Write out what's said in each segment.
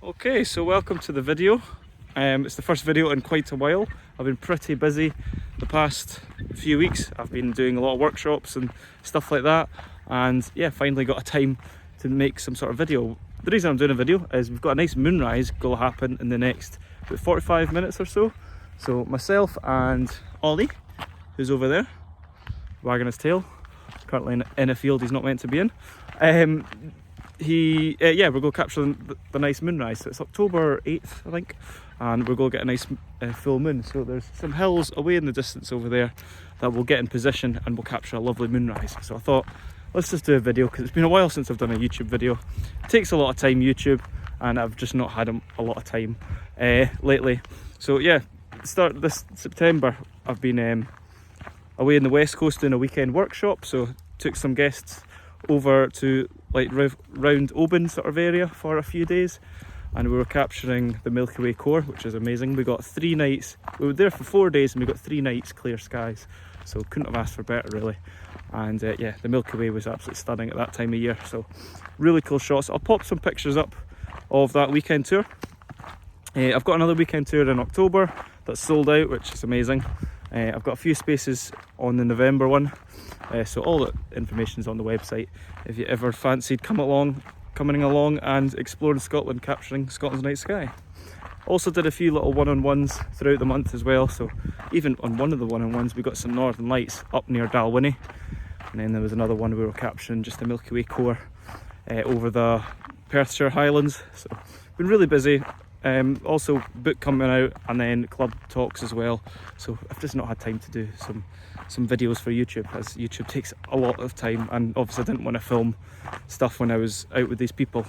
Okay, so welcome to the video. It's the first video in quite a while. I've been pretty busy the past few weeks. I've been doing a lot of workshops and stuff like that, and yeah, finally got a time to make some sort of video. The reason I'm doing a video is we've got a nice moonrise going to happen in the next about 45 minutes or so. So myself and Ollie, who's over there wagging his tail, currently in a field he's not meant to be in, we're going to capture the nice moonrise. So it's October 8th, I think, and we're going to get a nice full moon. So there's some hills away in the distance over there that we'll get in position and we'll capture a lovely moonrise. So I thought, let's just do a video, because it's been a while since I've done a YouTube video. It takes a lot of time, YouTube, and I've just not had a lot of time lately. So yeah, start this September I've been away in the west coast doing a weekend workshop. So took some guests over to like round Oban sort of area for a few days, and we were capturing the Milky Way core, which is amazing. We got 3 nights, we were there for 4 days and we got 3 nights clear skies, so couldn't have asked for better really. And yeah, the Milky Way was absolutely stunning at that time of year, so really cool shots. I'll pop some pictures up of that weekend tour. I've got another weekend tour in October that's sold out, which is amazing. I've got a few spaces on the November one, so all the information's on the website if you ever fancied coming along and exploring Scotland, capturing Scotland's night sky. Also did a few little one-on-ones throughout the month as well, so even on one of the one-on-ones we got some northern lights up near Dalwhinnie, and then there was another one we were capturing just the Milky Way core over the Perthshire Highlands. So been really busy. Also book coming out, and then club talks as well, so I've just not had time to do some videos for YouTube, as YouTube takes a lot of time, and obviously I didn't want to film stuff when I was out with these people,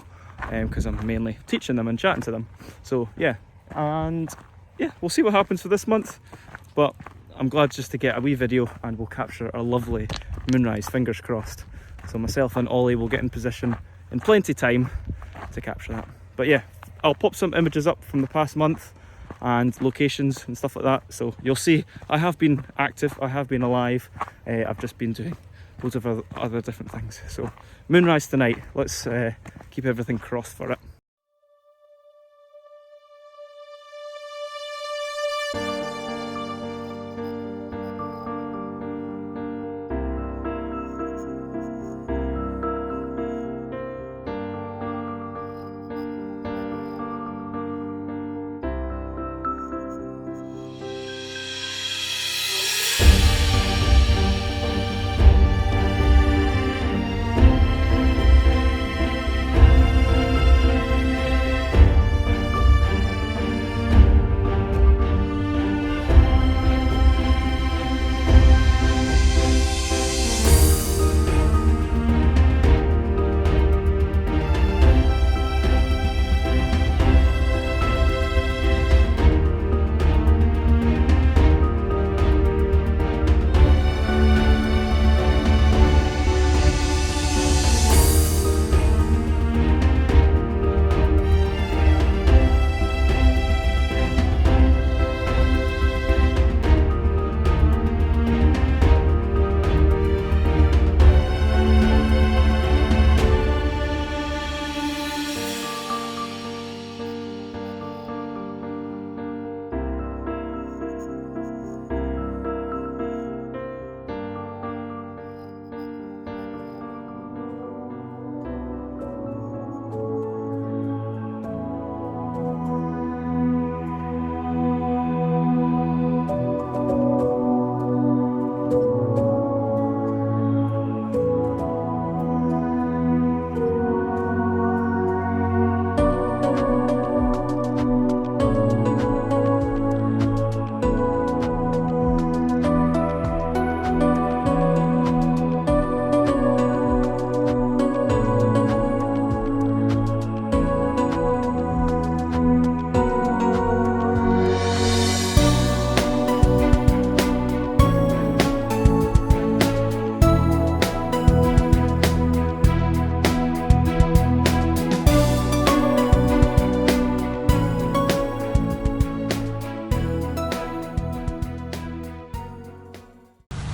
because I'm mainly teaching them and chatting to them. So yeah, and yeah, we'll see what happens for this month, but I'm glad just to get a wee video and we'll capture a lovely moonrise, fingers crossed. So myself and Ollie will get in position in plenty time to capture that. But yeah, I'll pop some images up from the past month and locations and stuff like that, so you'll see I have been active, I have been alive. I've just been doing loads of other different things. So moonrise tonight, let's keep everything crossed for it.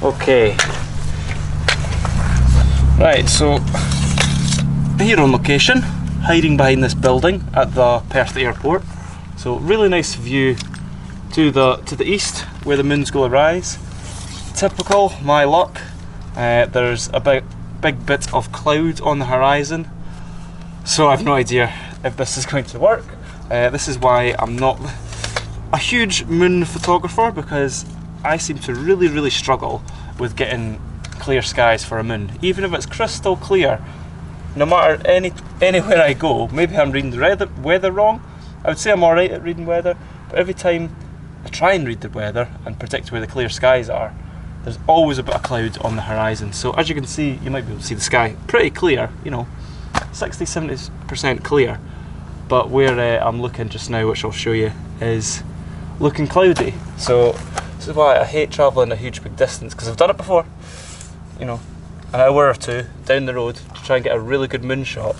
Okay, right, so here on location, hiding behind this building at the Perth airport. So really nice view to the east where the moon's going to rise. Typical, my luck, there's a big bit of cloud on the horizon, so I've no idea if this is going to work. This is why I'm not a huge moon photographer, because I seem to really struggle with getting clear skies for a moon. Even if it's crystal clear, no matter anywhere I go, maybe I'm reading the weather wrong. I would say I'm alright at reading weather, but every time I try and read the weather and predict where the clear skies are, there's always a bit of cloud on the horizon. So as you can see, you might be able to see the sky pretty clear, you know, 60-70% clear. But where I'm looking just now, which I'll show you, is looking cloudy. So this is why I hate travelling a huge big distance, because I've done it before, you know, an hour or two down the road to try and get a really good moon shot.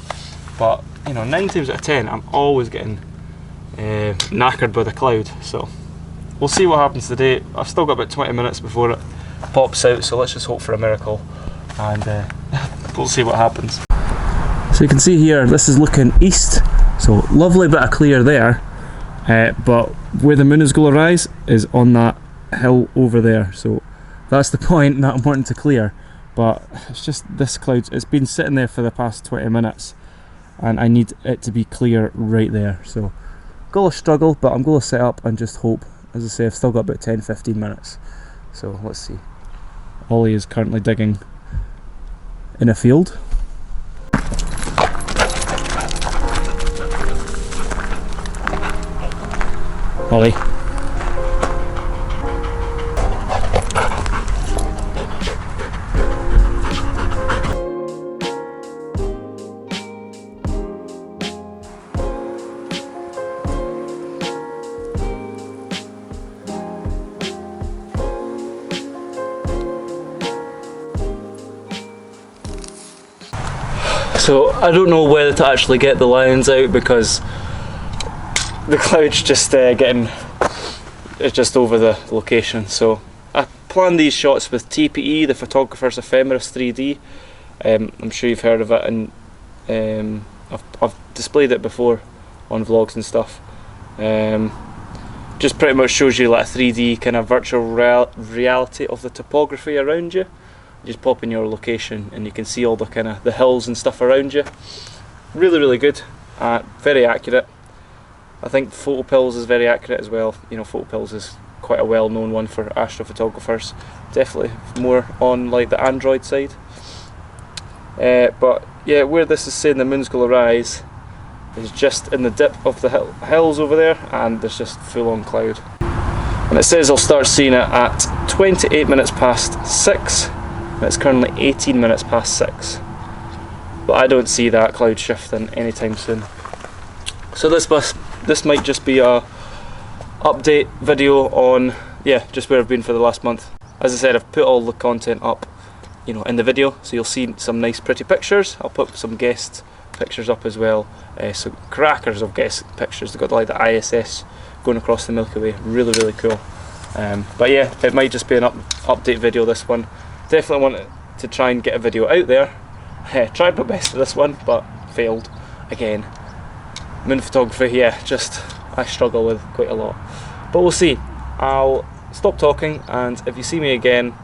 But you know, 9 times out of 10, I'm always getting knackered by the cloud. So we'll see what happens today. I've still got about 20 minutes before it pops out, so let's just hope for a miracle, and we'll see what happens. So you can see here, this is looking east, so lovely bit of clear there, but where the moon is going to rise is on that hill over there, so that's the point that I'm wanting to clear. But it's just this cloud, it's been sitting there for the past 20 minutes and I need it to be clear right there. So I'm going to struggle, but I'm going to set up and just hope. As I say, I've still got about 10-15 minutes, so let's see. Ollie is currently digging in a field. Ollie. So I don't know whether to actually get the lines out, because the cloud's just it's just over the location. So I planned these shots with TPE, the photographer's ephemeris 3D. I'm sure you've heard of it, and I've displayed it before on vlogs and stuff. Just pretty much shows you like a 3D kind of virtual reality of the topography around you. Just pop in your location and you can see all the kind of the hills and stuff around you. Really good, very accurate. I think PhotoPills is very accurate as well. You know, PhotoPills is quite a well-known one for astrophotographers. Definitely more on like the Android side. But yeah, where this is saying the moon's going to rise is just in the dip of the hills over there, and there's just full-on cloud. And it says I'll start seeing it at 28 minutes past 6. It's currently 18 minutes past 6, but I don't see that cloud shifting anytime soon. So this might just be a update video on just where I've been for the last month. As I said, I've put all the content up, you know, in the video, so you'll see some nice pretty pictures. I'll put some guest pictures up as well, so crackers of guest pictures. They've got like the ISS going across the Milky Way, really cool. But yeah, it might just be an update video, this one. Definitely wanted to try and get a video out there. Tried my best for this one, but failed again. Moon photography, yeah, just I struggle with quite a lot. But we'll see. I'll stop talking, and if you see me again,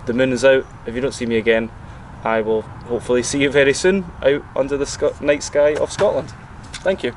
the moon is out. If you don't see me again, I will hopefully see you very soon out under the night sky of Scotland. Thank you.